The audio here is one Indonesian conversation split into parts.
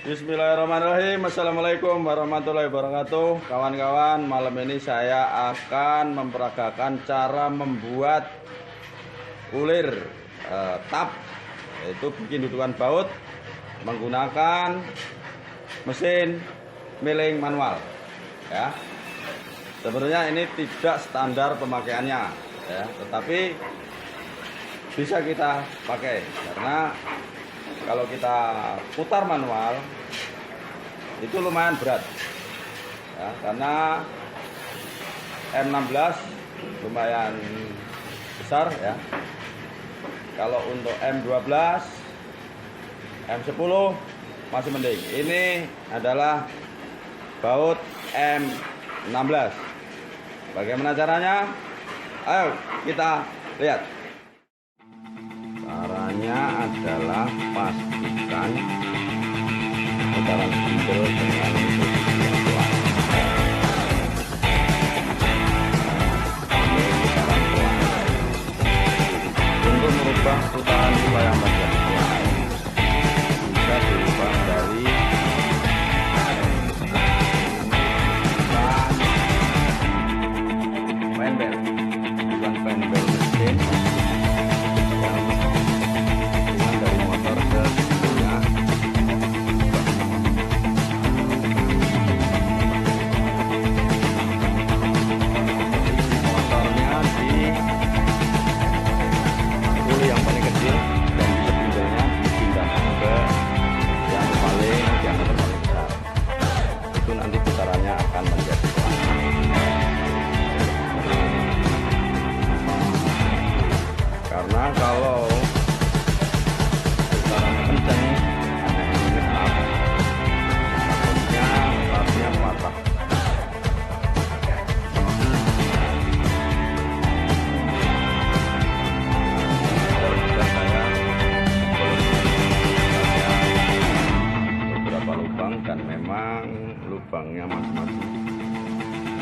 Bismillahirrahmanirrahim. Assalamualaikum warahmatullahi wabarakatuh. Kawan-kawan, malam ini saya akan memperagakan cara membuat ulir tap, yaitu bikin dudukan baut menggunakan mesin milling manual. Ya, sebenarnya ini tidak standar pemakaiannya, ya, tetapi bisa kita pakai karena kalau kita putar manual itu lumayan berat, ya, karena M16 lumayan besar, ya. Kalau untuk M12, M10 masih mending. Ini adalah baut M16. Bagaimana caranya? Ayo kita lihat. Caranya adalah pastikan putaran spindle dengan posisi yang kuat. Ini putaran pelan. Untuk merubah putaran supaya bagian pelan bisa dirubah dari penbel, bukan penbel mesin. Karena kalau putarannya kencang, ini up, takutnya tapnya patah. Beberapa lubang dan memang lubangnya masing-masing.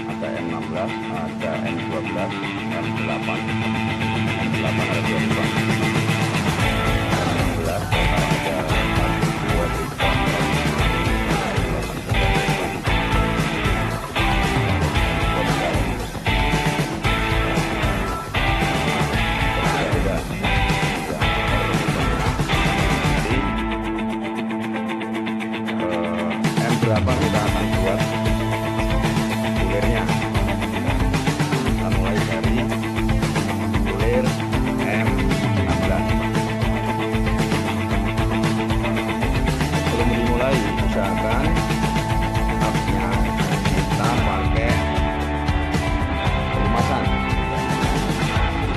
Ada M16, ada M12, M8. M8 ada 2 lubang. M16 total ada 1, 2, 3, 4, 5, 6, 7, 8, 9, 10, 11, 12. M berapa kita akan buat ulirnya. Kita mulai dari ulir M16. Sebelum dimulai, usahakan tapnya kita pakai pelumasan.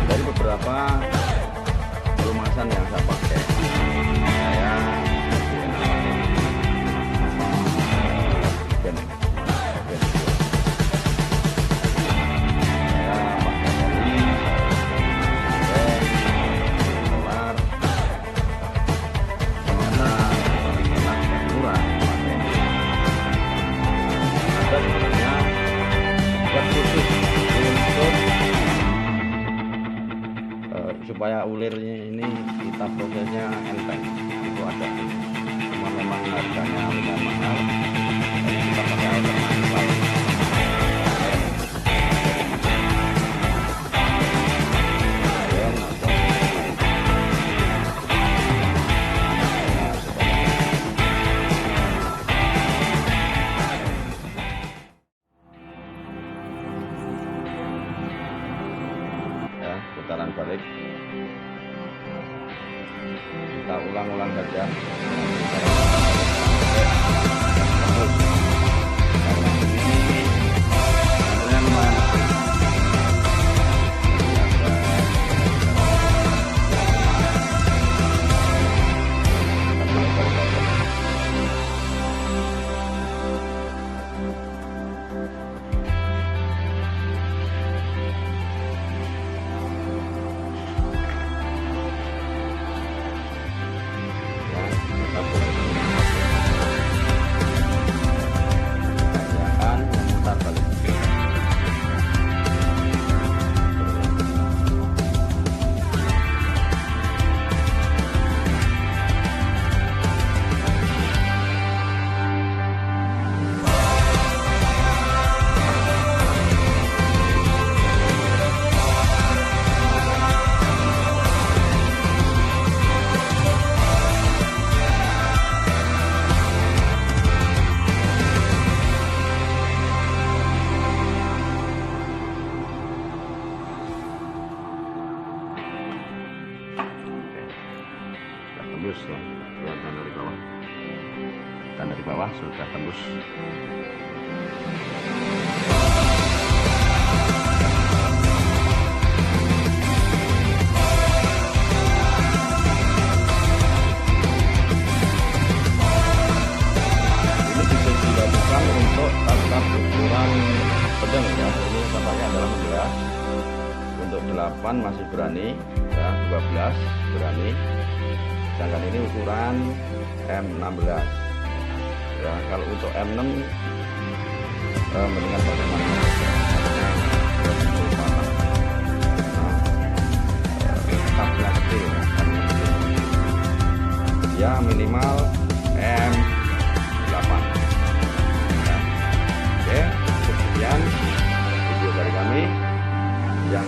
Dari beberapa pelumasan yang saya pakai, saya supaya ulirnya ini kita prosesnya enteng, itu ada. Cuma memang harganya lumayan mahal, jadi kita pakai alternatif lain. Ya, putaran balik. Kita ulang-ulang saja. Kita tembus ya, kelihatan dari bawah, dan dari bawah sudah tembus. Ini bisa dilakukan untuk tatap ukuran pedang ya. Ini tampaknya adalah 16, untuk 8 masih berani ya, 12 berani, sedangkan ini ukuran M16 ya. Kalau untuk M6 mendingan pakai manual tetapnya kecil ya, minimal M8 ya. Oke, sekian video dari kami yang